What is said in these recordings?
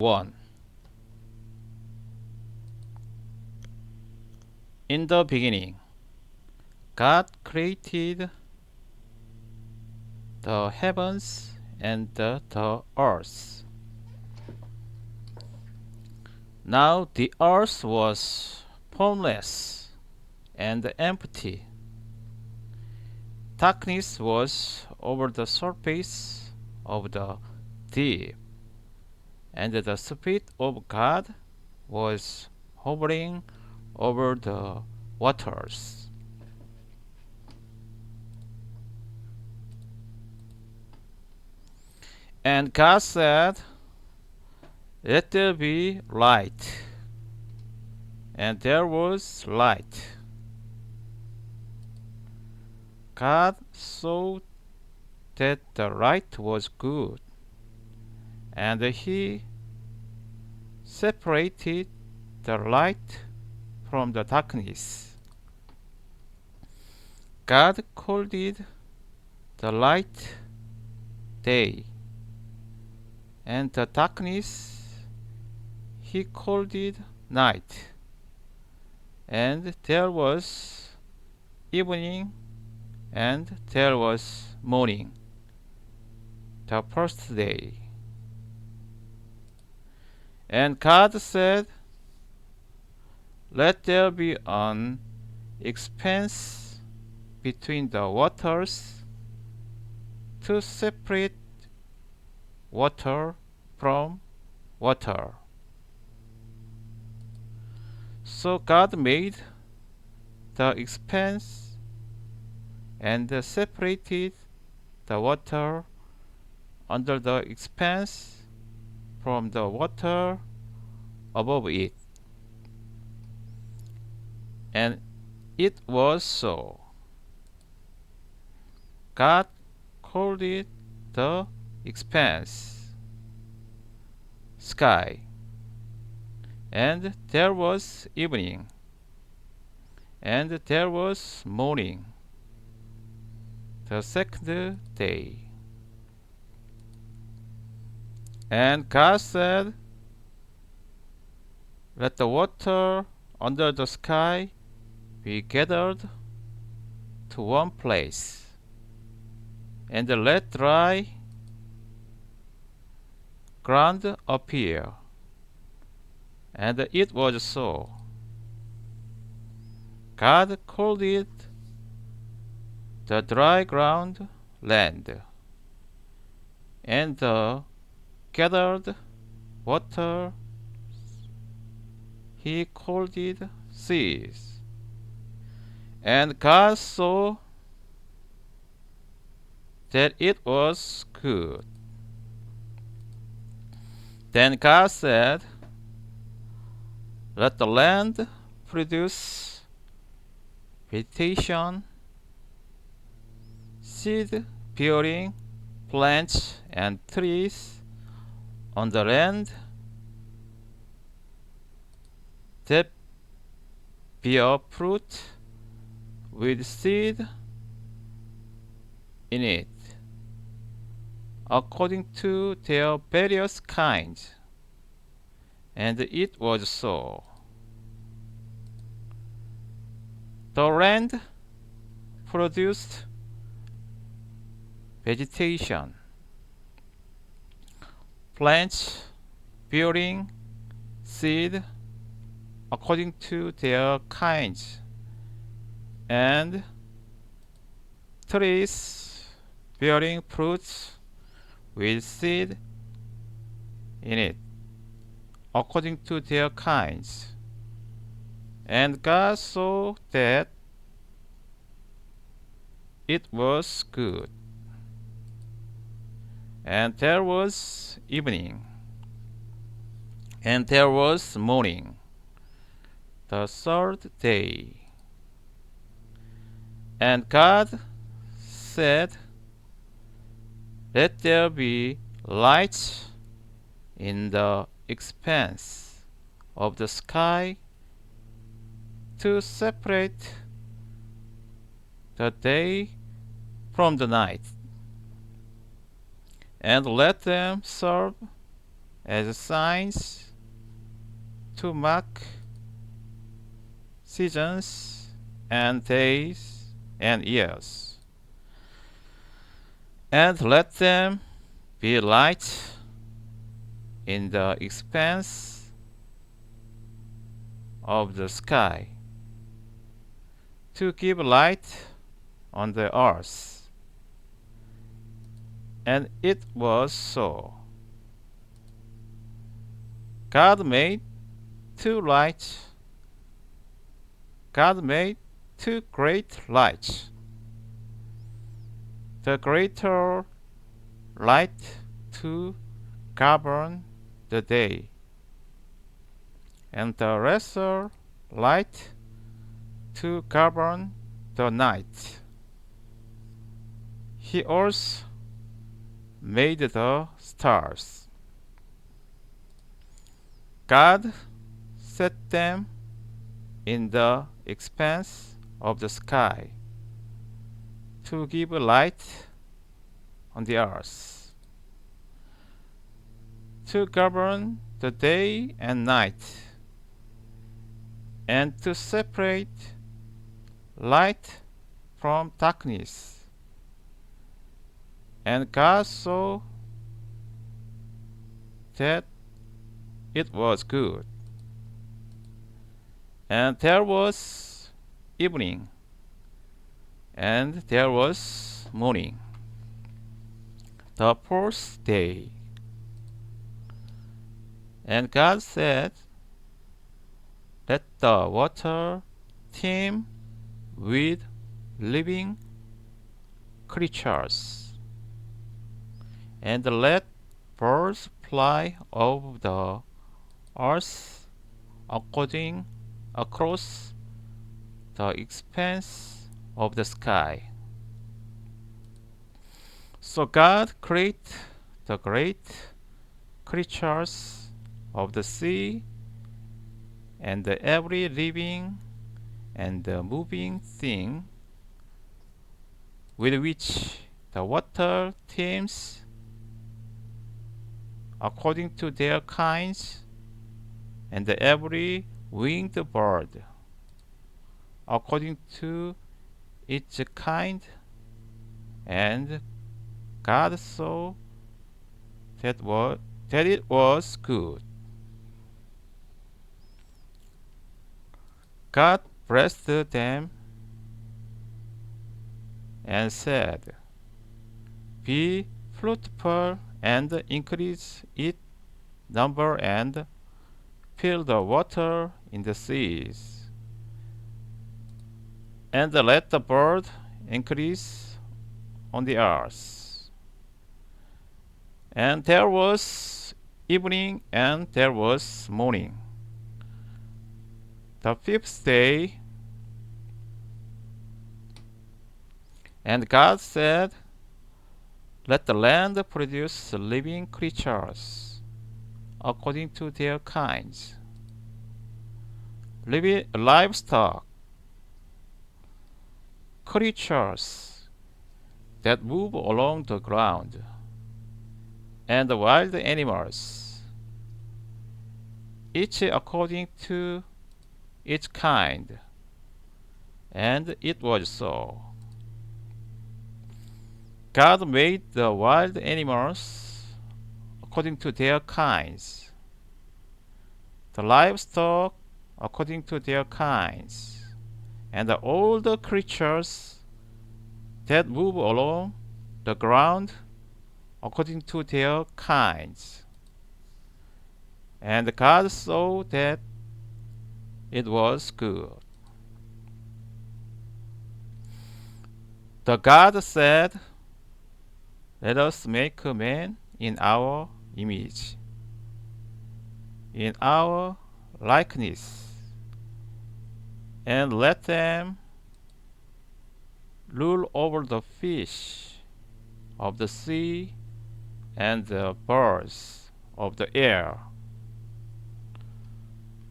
1. In the beginning, God created the heavens and the earth. Now the earth was formless and empty. Darkness was over the surface of the deep, and the Spirit of God was hovering over the waters. And God said, "Let there be light." And there was light. God saw that the light was good, and He separated the light from the darkness. God called it the light day, and the darkness He called it night. And there was evening, and there was morning, the first day. And God said, "Let there be an expanse between the waters to separate water from water." So God made the expanse and separated the water under the expanse from the water above it. And it was so. God called it the expanse, sky. And there was evening, and there was morning, the second day. And God said, "Let the water under the sky be gathered to one place, and let dry ground appear." And it was so. God called it the dry ground land, and the gathered water He called it seas. And God saw that it was good. Then God said, "Let the land produce vegetation, seed-bearing plants and trees on the land that bear fruit with seed in it, according to their various kinds." And it was so. The land produced vegetation, plants bearing seed according to their kinds, and trees bearing fruits with seed in it, according to their kinds. And God saw that it was good. And there was evening, and there was morning, the third day. And God said, "Let there be lights in the expanse of the sky to separate the day from the night, and let them serve as signs to mark seasons and days and years, and let them be light in the expanse of the sky, to give light on the earth. And it was so. God made two lights. God made two great lights. The greater light to govern the day, and the lesser light to govern the night. He also made the stars. God set them in the expanse of the sky to give light on the earth, to govern the day and night, and to separate light from darkness. And God saw that it was good. And there was evening, and there was morning, the fourth day. And God said, let the water teem with living creatures, and let birds fly over the earth across the expanse of the sky. So God created the great creatures of the sea, and every living and moving thing with which the water teems, according to their kinds, and every winged bird according to its kind. And God saw that it was good. God blessed them and said, be fruitful and increase its number, and fill the water in the seas, and let the bird increase on the earth. And there was evening, and there was morning, the fifth day. And God said, let the land produce living creatures according to their kinds, livestock, creatures that move along the ground, and wild animals, each according to its kind. And it was so. God made the wild animals according to their kinds, the livestock according to their kinds, and all the creatures that move along the ground according to their kinds. And God saw that it was good. The God said, let us make a man in our image, in our likeness, and let them rule over the fish of the sea and the birds of the air,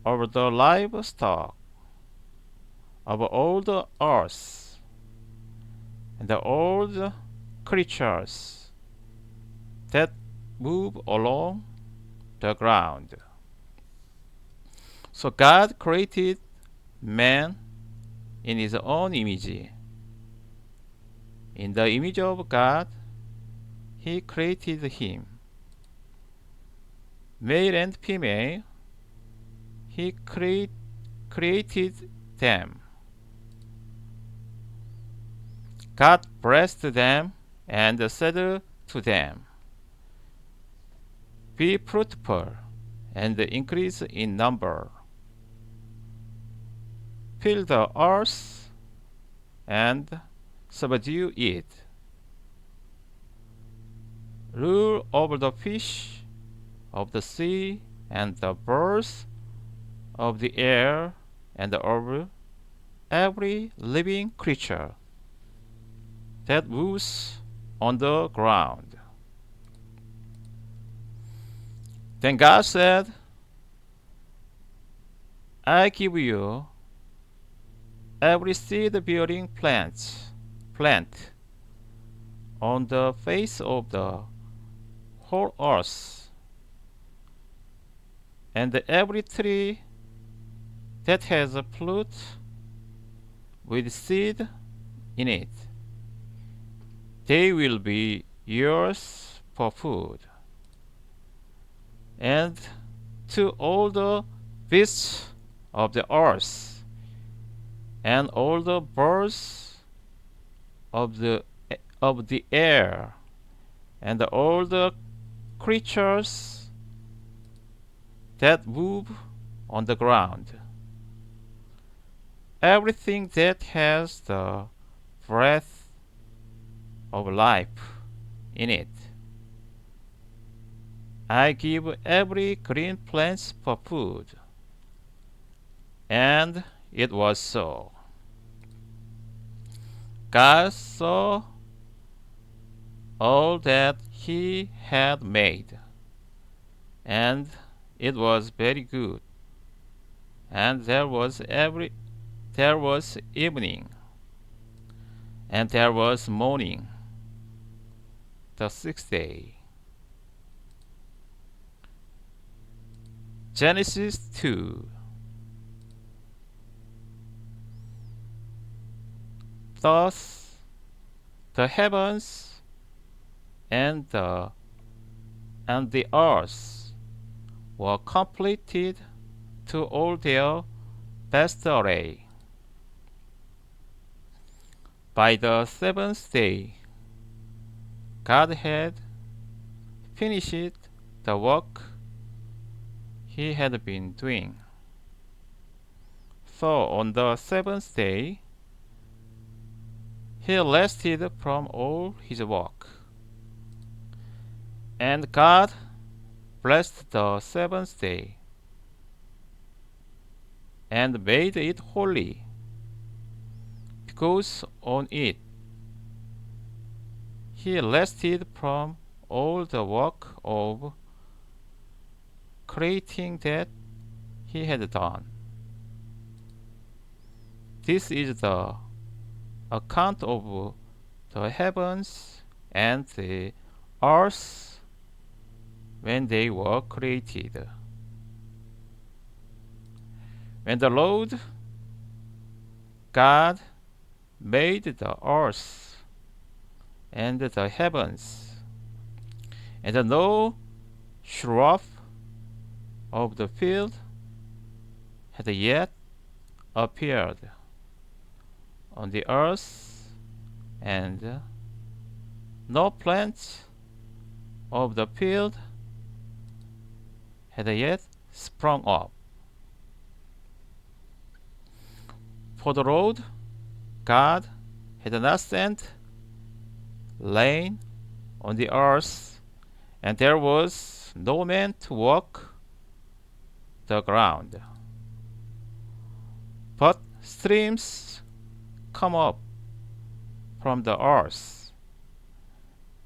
over the livestock, over all the earth, and all the creatures that move along the ground. So God created man in his own image. In the image of God, he created him. Male and female, he created them. God blessed them and said to them, "Be fruitful and increase in number. Fill the earth and subdue it. Rule over the fish of the sea and the birds of the air and over every living creature that moves on the ground." Then God said, "I give you every seed-bearing plant on the face of the whole earth, and every tree that has a fruit with seed in it. They will be yours for food. And to all the beasts of the earth, and all the birds of the air, and all the creatures that move on the ground, everything that has the breath of life in it. I give every green plant for food." And it was so. God saw all that he had made, and it was very good. And there was evening, and there was morning, the sixth day. Genesis 2. Thus the heavens and the earth were completed to all their best array. By the seventh day, God had finished the work he had been doing. So on the seventh day, he rested from all his work. And God blessed the seventh day and made it holy, because on it he rested from all the work of creating that he had done. This is the account of the heavens and the earth when they were created. When the Lord God made the earth and the heavens, and no shrub of the field had yet appeared on the earth, and no plant of the field had yet sprung up. For the Lord God had not sent rain on the earth, and there was no man to walk the ground. But streams come up from the earth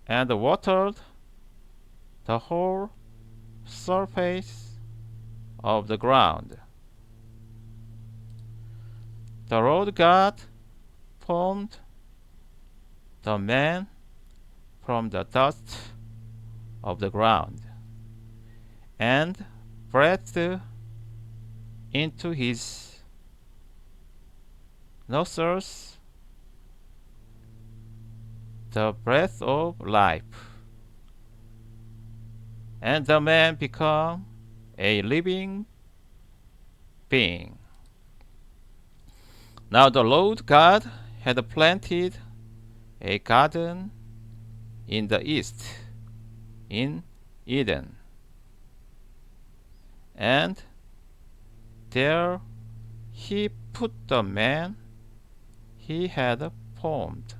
and watered the whole surface of the ground. The Lord God formed the man from the dust of the ground, and breathed into his nostrils the breath of life, and the man became a living being. Now the Lord God had planted a garden in the east, in Eden, and there he put the man he had formed.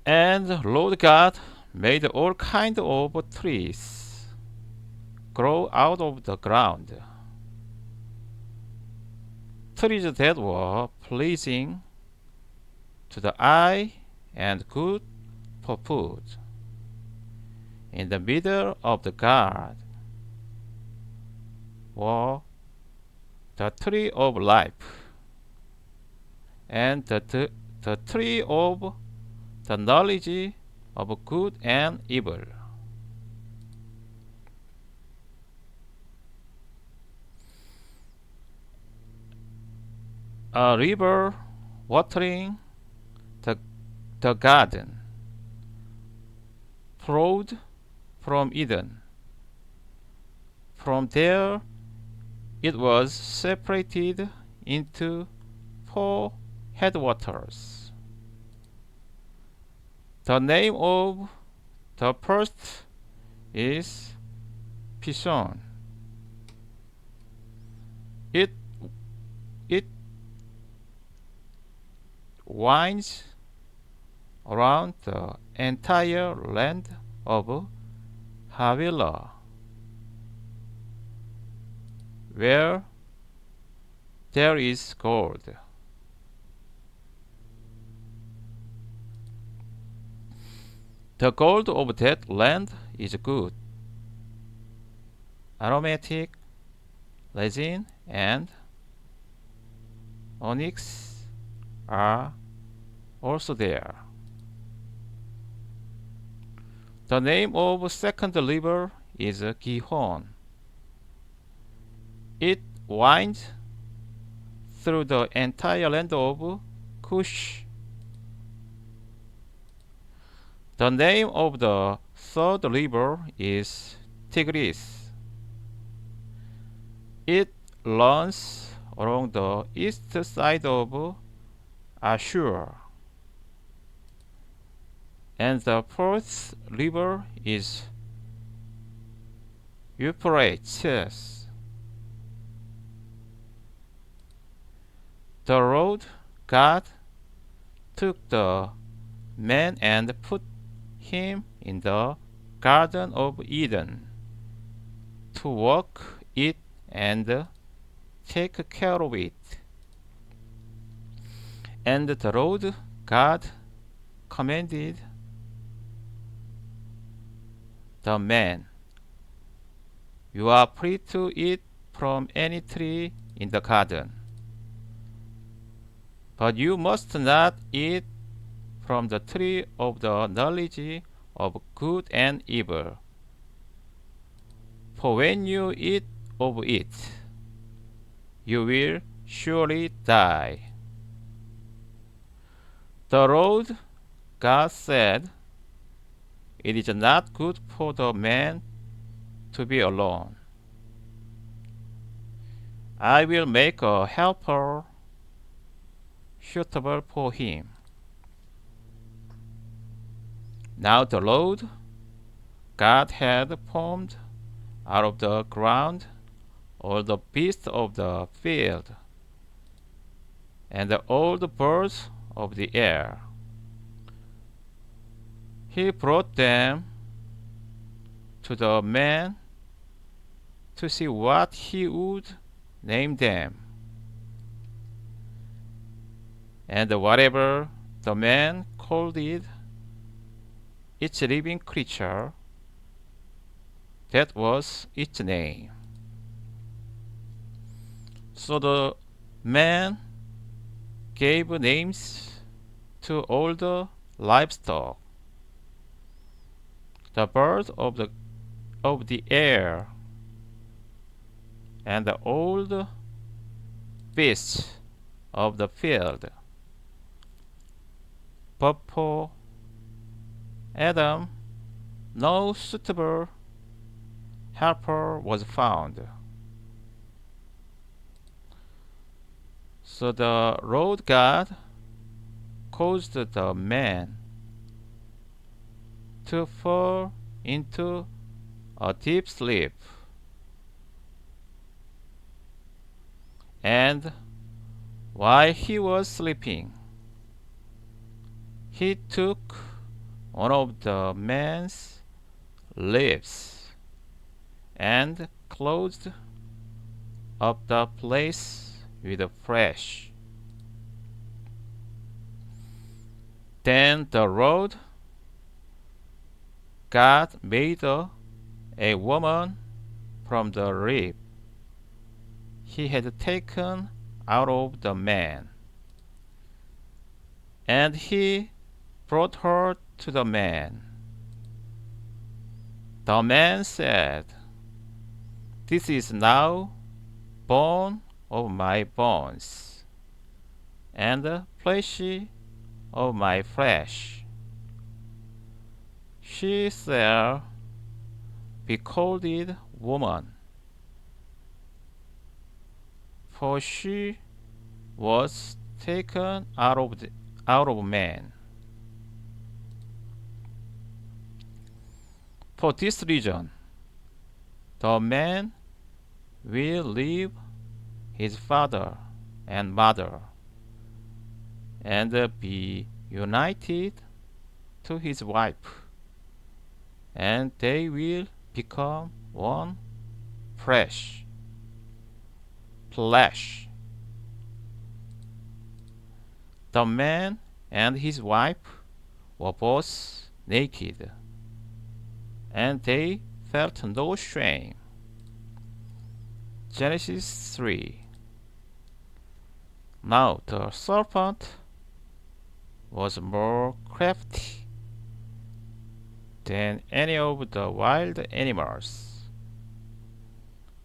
And Lord God made all kinds of trees grow out of the ground, trees that were pleasing to the eye and good for food. In the middle of the garden were the tree of life and the tree of the knowledge of good and evil. A river watering the garden flowed from Eden. From there it was separated into 4 headwaters. The name of the first is Pishon. It winds around the entire land of Havilah, where there is gold. The gold of that land is good. Aromatic, resin, and onyx are also there. The name of second river is Gihon. It winds through the entire land of Cush. The name of the third river is Tigris. It runs along the east side of Ashur. And the fourth river is Euphrates. The Lord God took the man and put him in the Garden of Eden to work it and take care of it. And the Lord God commanded the man, "You are free to eat from any tree in the garden, but you must not eat from the tree of the knowledge of good and evil. For when you eat of it, you will surely die." The Lord God said, "It is not good for the man to be alone. I will make a helper suitable for him." Now the Lord God had formed out of the ground all the beasts of the field, and all the birds of the air. He brought them to the man to see what he would name them. And whatever the man called it, each living creature, that was its name. So the man gave names to all the livestock, the birds of the air, and the old beasts of the field. But for Adam no suitable helper was found. So the Lord God caused the man to fall into a deep sleep, and while he was sleeping, he took one of the man's lips and closed up the place with flesh. Then the Lord God made a woman from the rib he had taken out of the man, and he brought her to the man. The man said, "This is now bone of my bones, and flesh of my flesh. She shall be called woman, for she was taken out of man. For this reason, the man will leave his father and mother, and be united to his wife, and they will become one flesh. The man and his wife were both naked, and they felt no shame." Genesis 3. Now the serpent was more crafty than any of the wild animals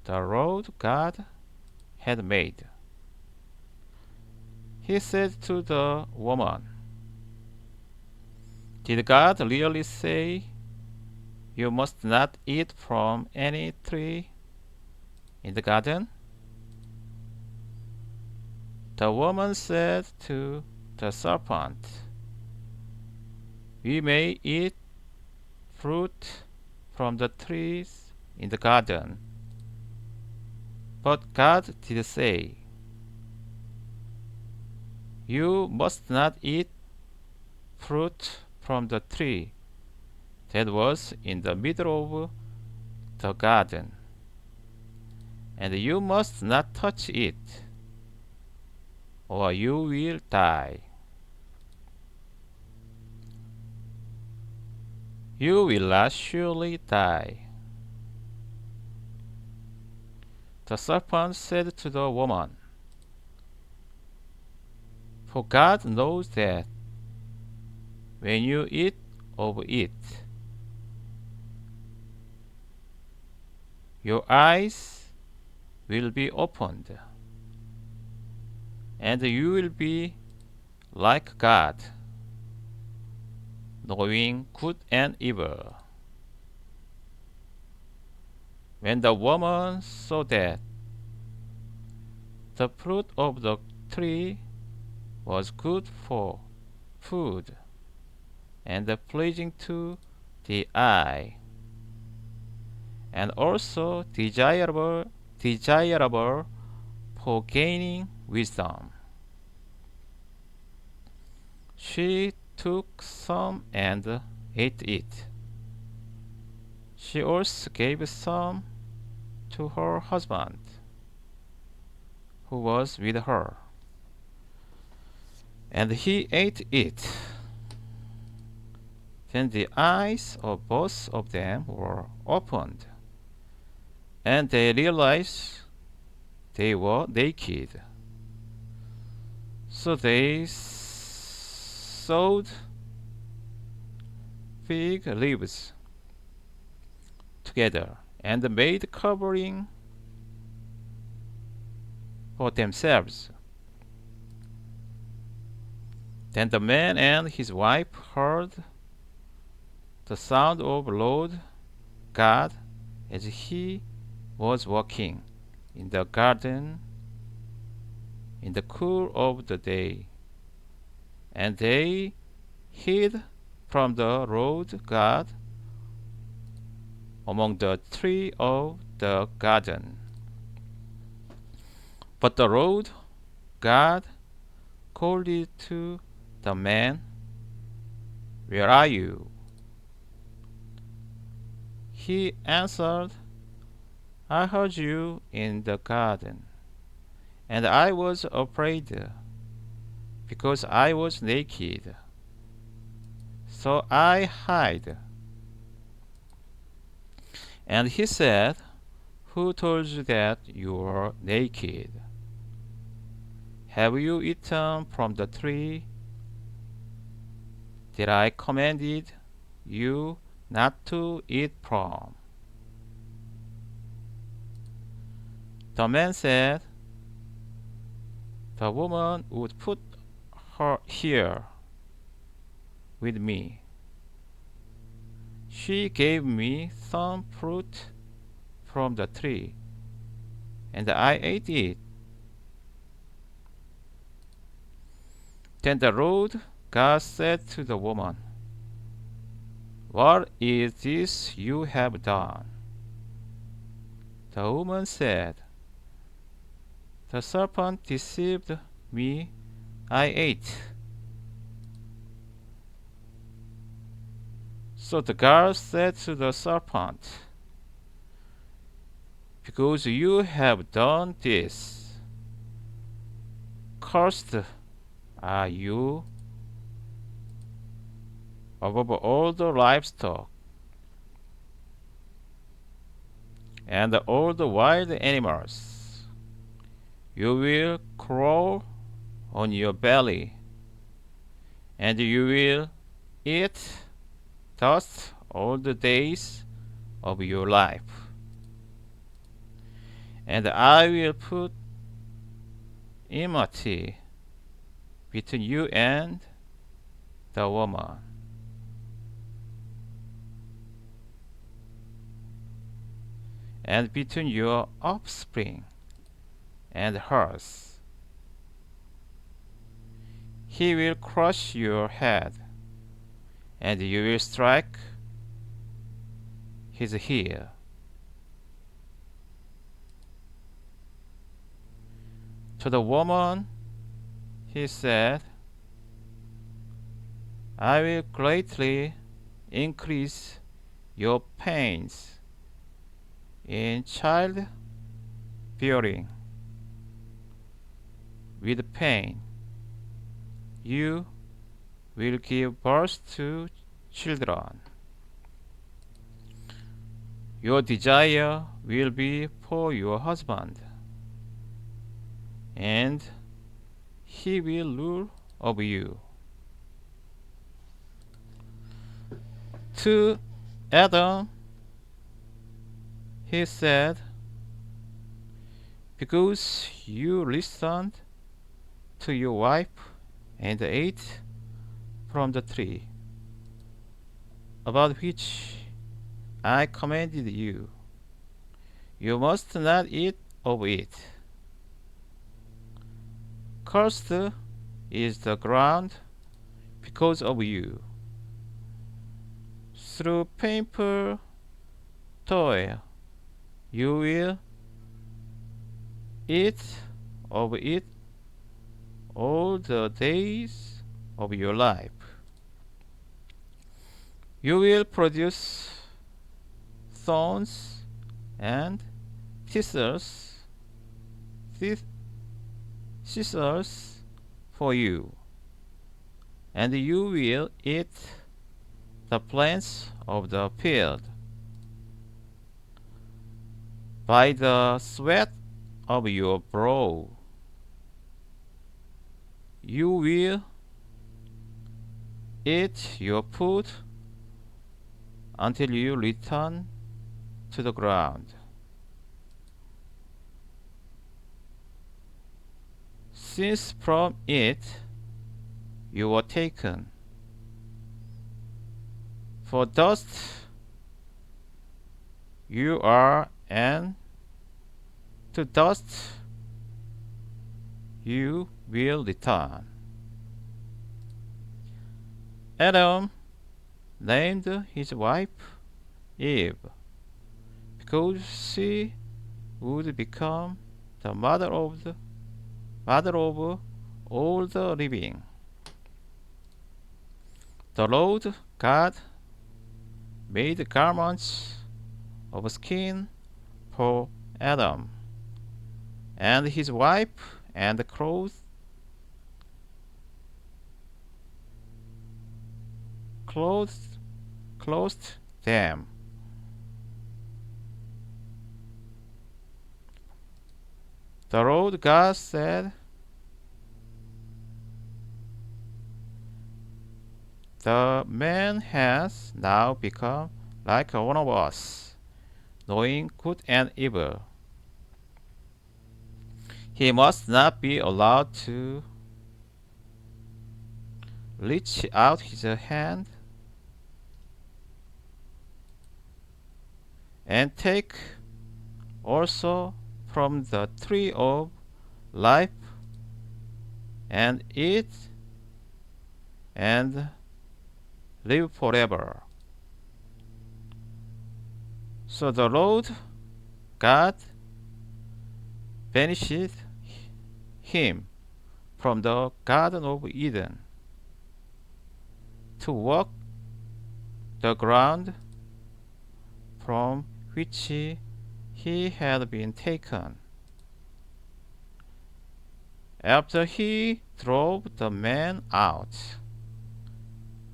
the Lord God had made. He said to the woman, "Did God really say you must not eat from any tree in the garden?" The woman said to the serpent, "We may eat fruit from the trees in the garden, but God did say, 'You must not eat fruit from the tree that was in the middle of the garden, and you must not touch it, or you will die. You will not surely die.'" The serpent said to the woman, "For God knows that when you eat of it, your eyes will be opened, and you will be like God, knowing good and evil." When the woman saw that the fruit of the tree was good for food, and pleasing to the eye, and also desirable for gaining wisdom, she took some and ate it. She also gave some to her husband, who was with her, and he ate it. Then the eyes of both of them were opened, and they realized they were naked. So they sewed fig leaves together and made covering for themselves. Then the man and his wife heard the sound of Lord God as he was walking in the garden in the cool of the day, and they hid from the Lord God among the trees of the garden. But the Lord God called to the man, "Where are you?" He answered, "I heard you in the garden, and I was afraid, because I was naked, so I hid." And he said, "Who told you that you were naked? Have you eaten from the tree that I commanded you not to eat from?" The man said, "The woman would put her here with me. She gave me some fruit from the tree, and I ate it." Then the Lord God said to the woman, "What is this you have done?" The woman said, "The serpent deceived me, I ate." So the God said to the serpent, "Because you have done this, cursed are you above all the livestock and all the wild animals. You will crawl on your belly, and you will eat dust all the days of your life. And I will put enmity between you and the woman, and between your offspring and hers. He will crush your head, and you will strike his heel." To the woman he said, "I will greatly increase your pains in child bearing. With pain you will give birth to children. Your desire will be for your husband, and he will rule over you." To Adam he said, "Because you listened to your wife and ate from the tree about which I commanded you, you must not eat of it. Cursed is the ground because of you. Through painful toil you will eat of it all the days of your life. You will produce thorns and thistles, scissors for you, and you will eat the plants of the field. By the sweat of your brow you will eat your food until you return to the ground. Since from it you were taken. For dust you are, and to dust you will return. Adam named his wife Eve because she would become the mother of all the living. The Lord God made garments of skin for Adam and his wife, and clothed them. The Lord God said, "The man has now become like one of us, knowing good and evil. He must not be allowed to reach out his hand and take also from the tree of life and eat and live forever." So the Lord God banished him from the Garden of Eden to walk the ground from which he had been taken. After he drove the man out,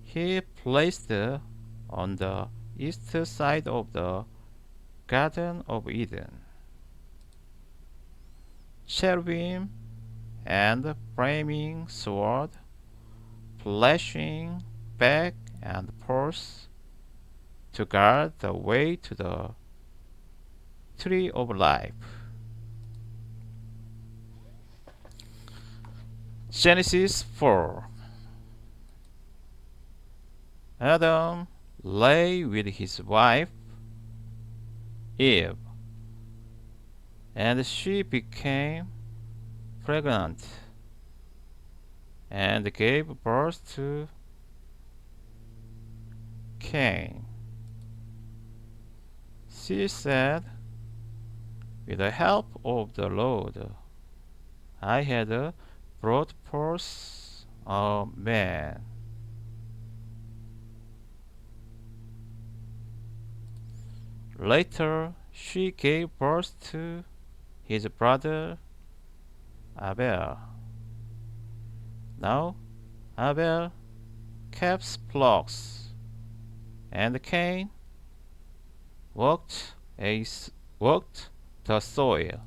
he placed on the east side of the Garden of Eden cherubim and flaming sword, flashing back and forth to guard the way to the tree of life. Genesis 4. Adam lay with his wife Eve, and she became pregnant and gave birth to Cain. She said, "With the help of the Lord, I had brought forth a man." Later, she gave birth to his brother Abel. Now, Abel kept flocks, and Cain worked the soil.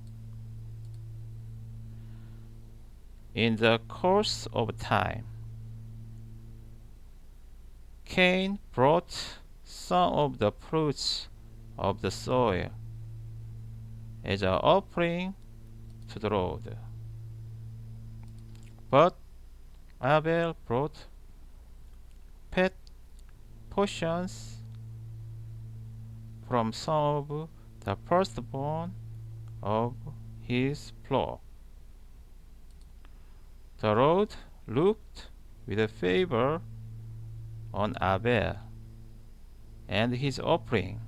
In the course of time, Cain brought some of the fruits of the soil as an offering to the Lord. But Abel brought fat portions from some of the firstborn of his flock. The Lord looked with favor on Abel and his offering,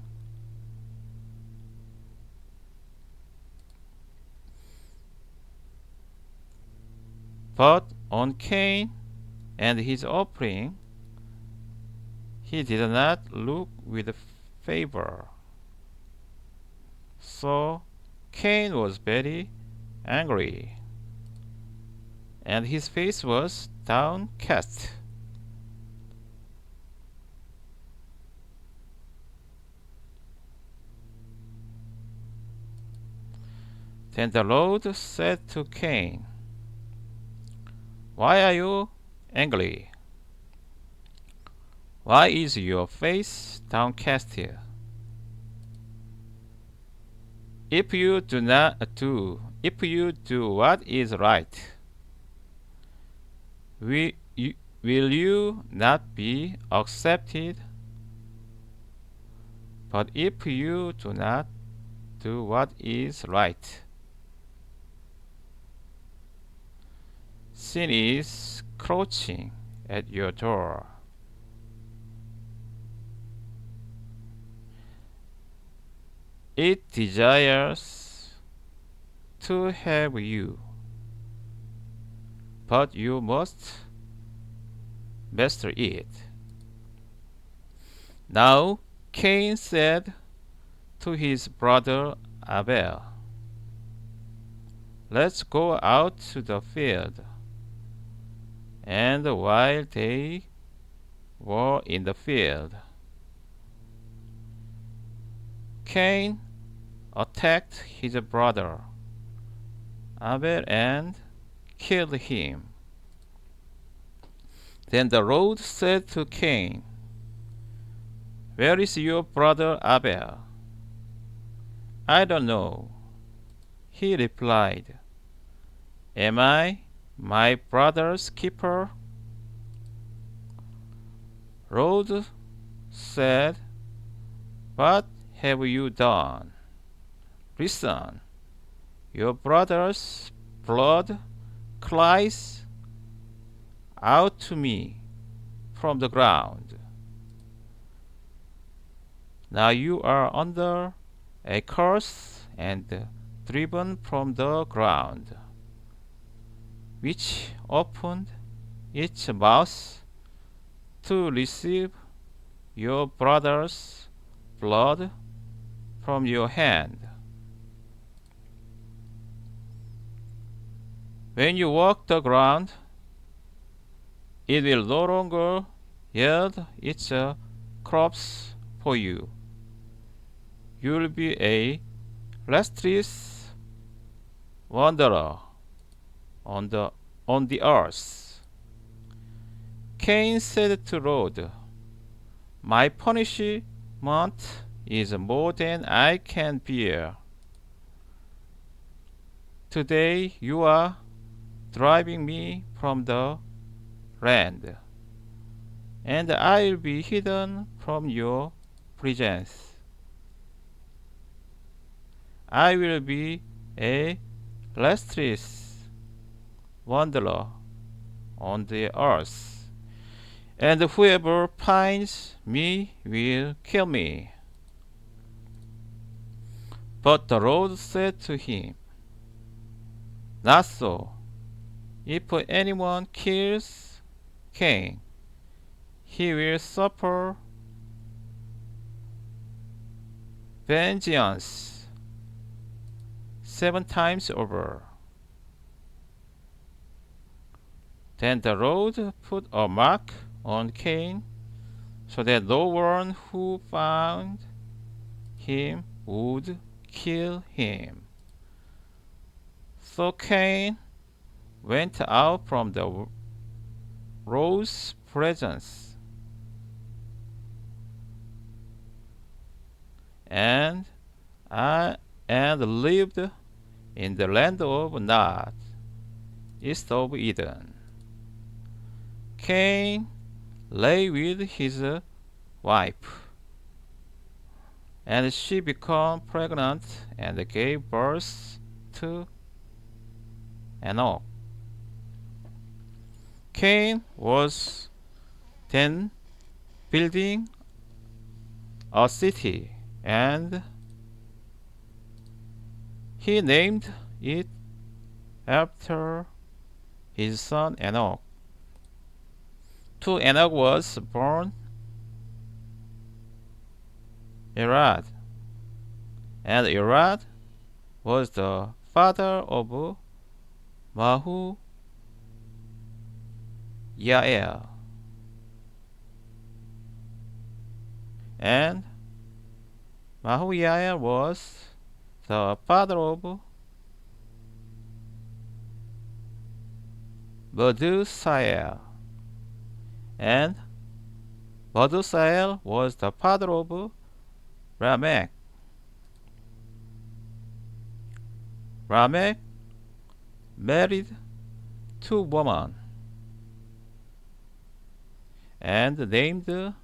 but on Cain and his offering he did not look with favor. So Cain was very angry, and his face was downcast. Then the Lord said to Cain, "Why are you angry? Why is your face downcast? If you do what is right, will you not be accepted? But if you do not do what is right, sin is crouching at your door. It desires to have you, but you must master it. Now Cain said to his brother Abel, "Let's go out to the field." And while they were in the field, Cain attacked his brother Abel and killed him. Then the Lord said to Cain, "Where is your brother Abel?" "I don't know," he replied. "Am I my brother's keeper?" Lord said, "What have you done?" "Listen, your brother's blood cries out to me from the ground. Now you are under a curse and driven from the ground, which opened its mouth to receive your brother's blood from your hand. When you walk the ground, it will no longer yield its crops for you. You will be a restless wanderer on the earth." Cain said to Lord, "My punishment is more than I can bear. Today you are driving me from the land, and I will be hidden from your presence. I will be a restless wanderer on the earth, and whoever finds me will kill me." But the Lord said to him, "Not so. If anyone kills Cain, he will suffer vengeance 7 times over." Then the Lord put a mark on Cain, so that no one who found him would kill him. So Cain went out from the Lord's presence and lived in the land of Nod, east of Eden. Cain lay with his wife, and she became pregnant and gave birth to Enoch. Cain was then building a city, and he named it after his son Enoch. To Enoch was born Irad, and Irad was the father of Yael, and Yael was the father of Medusael, and Medusael was the father of Lamech. Lamech married two women and named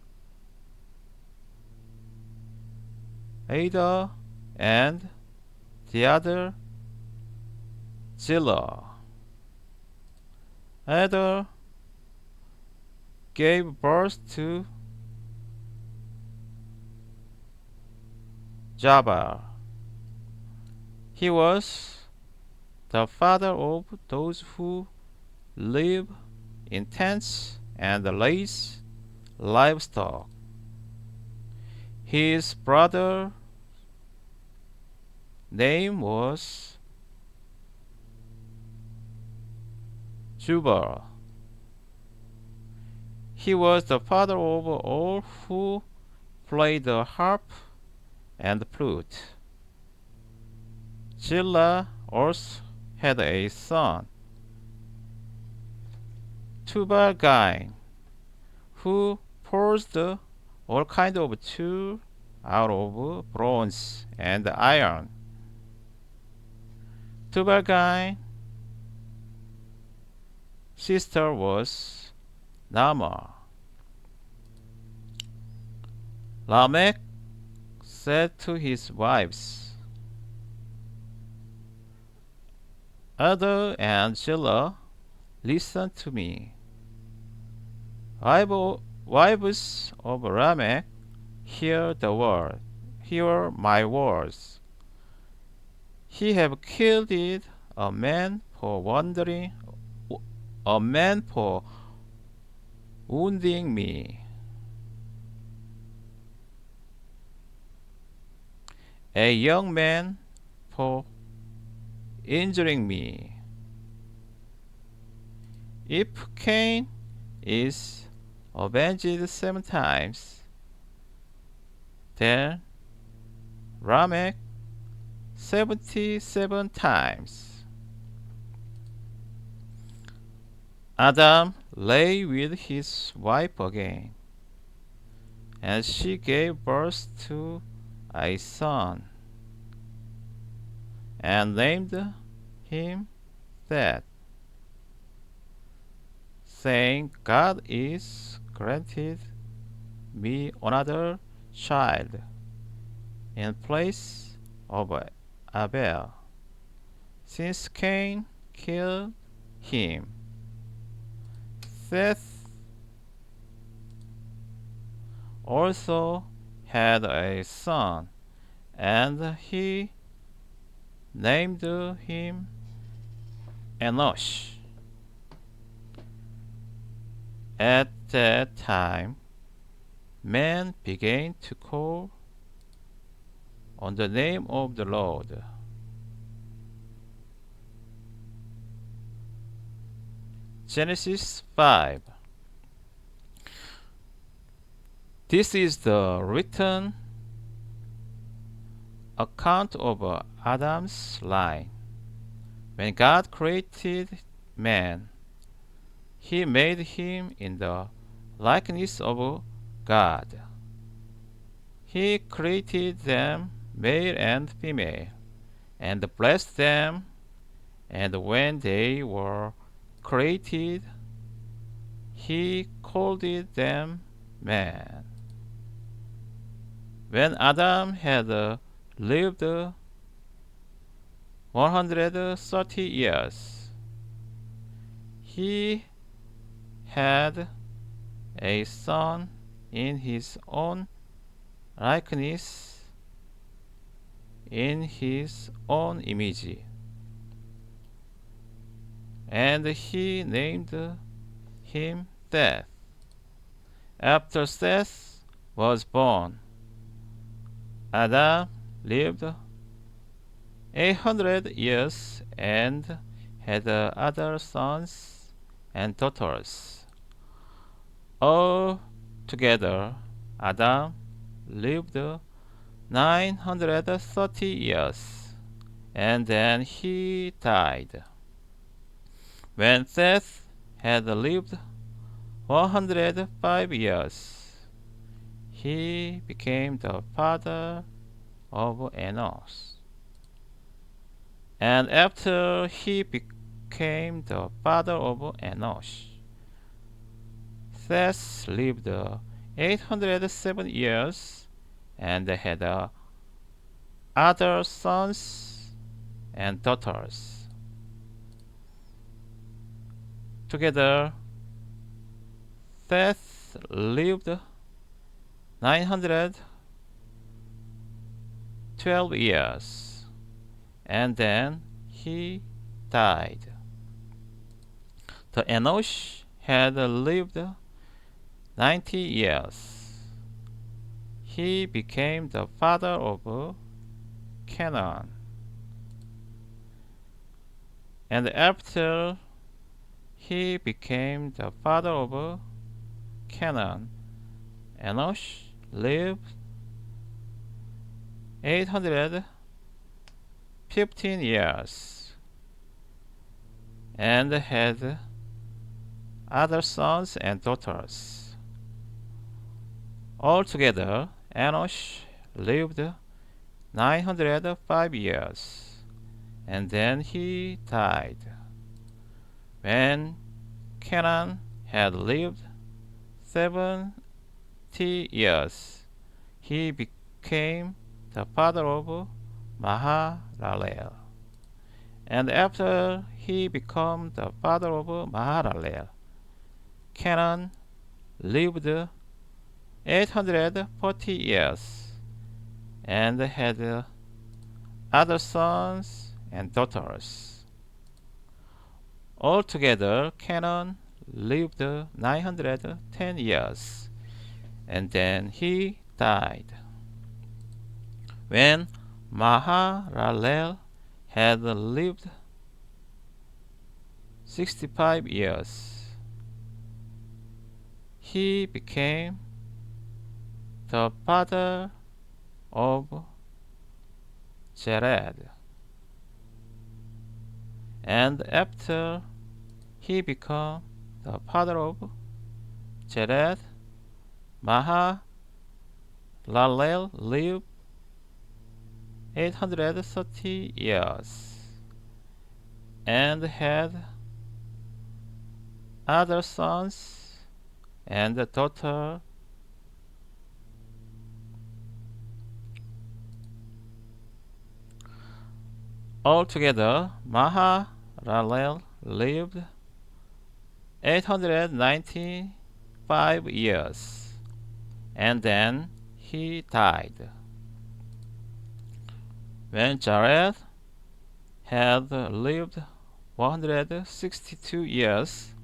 Ada and the other Zillah. Ada gave birth to Jabal. He was the father of those who live in tents and raise livestock. His brother's name was Jubal. He was the father of all who played the harp and flute. Zillah also had a son, Tubal-Cain, who forged all kinds of tools out of bronze and iron. Tubal-Cain's sister was Naamah. Lamech said to his wives, Ada and Zillah, listen to me. Wives of Lamech, hear my words. He have killed a man for wounding me, a young man for injuring me. If Cain is avenged 7 times, then Lamech 77 times. Adam lay with his wife again, and she gave birth to a son, and named him Seth, saying, God is granted me another child in place of Abel, since Cain killed him. Seth also had a son, and he named him Enosh. At that time, men began to call on the name of the Lord. Genesis 5. This is the written account of Adam's line. When God created man, He made him in the likeness of God. He created them male and female, and blessed them, and when they were created, He called them man. When Adam had lived 130 years, he had a son in his own likeness, in his own image, and he named him Seth. After Seth was born, Adam lived 800 years and had other sons and daughters. Altogether, Adam lived 930 years, and then he died. When Seth had lived 105 years, he became the father of Enos. And after he became the father of Enosh, Seth lived 807 years and had other sons and daughters. Together, Seth lived 912 years, and then he died. The Enosh had lived 90 years. He became the father of Canaan. And after he became the father of Canaan, Enosh lived 815 years and had other sons and daughters. Altogether, Enosh lived 905 years, and then he died. When Canaan had lived 70 years, he became the father of Mahalalel. And after he became the father of Mahalalel, Canaan lived 840 years and had other sons and daughters. Altogether, Canaan lived 910 years, and then he died. When Mahalalel had lived 65 years, he became the father of Jared. And after he became the father of Jared, Mahalalel lived 830 years and had other sons and a daughter. Altogether, Mahalalel lived 895 years, and then he died. When Jared had lived 162 years,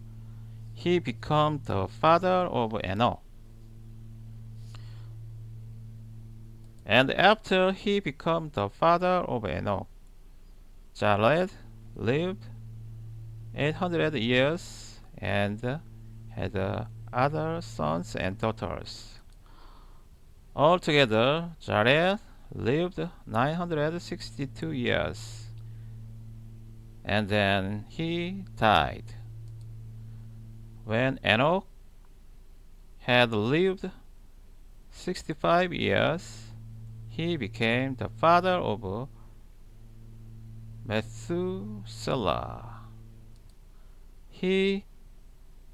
he became the father of Enoch. And after he became the father of Enoch, Jared lived 800 years and had other sons and daughters. Altogether, Jared lived 962 years, and then he died. When Enoch had lived 65 years, he became the father of Methuselah.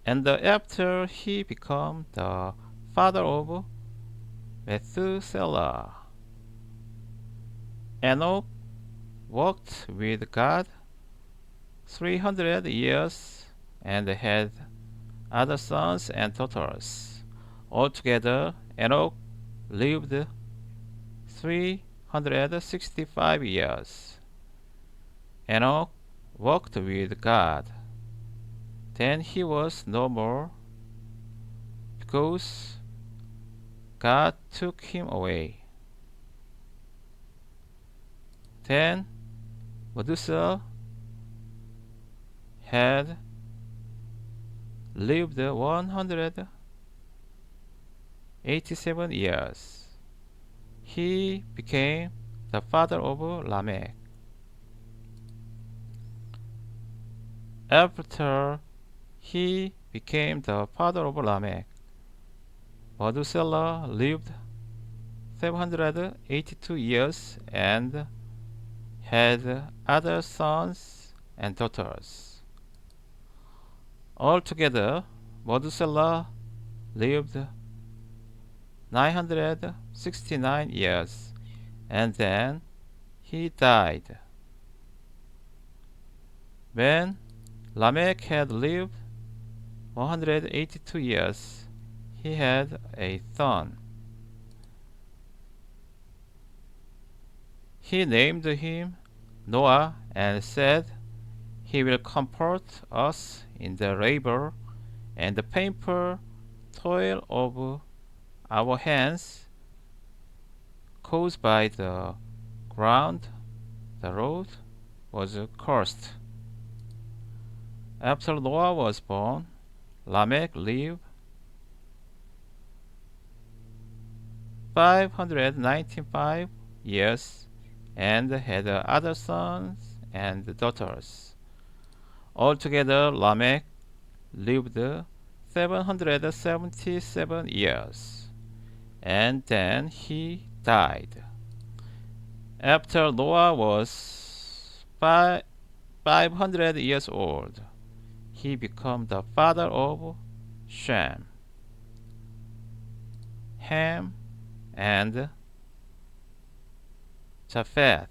After he became the father of Methuselah, Enoch walked with God 300 years and had other sons and daughters. Altogether, Enoch lived 365 years. Enoch walked with God. Then he was no more, because God took him away. Then Methuselah had lived 187 years. He became the father of Lamech. After he became the father of Lamech, Methuselah lived 782 years and had other sons and daughters. Altogether, Methuselah lived 969 years, and then he died. When Lamech had lived 182 years, he had a son. He named him Noah and said, "He will comfort us in the labor and the painful toil of our hands caused by the ground." The road was cursed. After Noah was born, Lamech lived 595 years and had other sons and daughters. Altogether, Lamech lived 777 years, and then he died. After Noah was 500 years old, he became the father of Shem, Ham, and Japheth.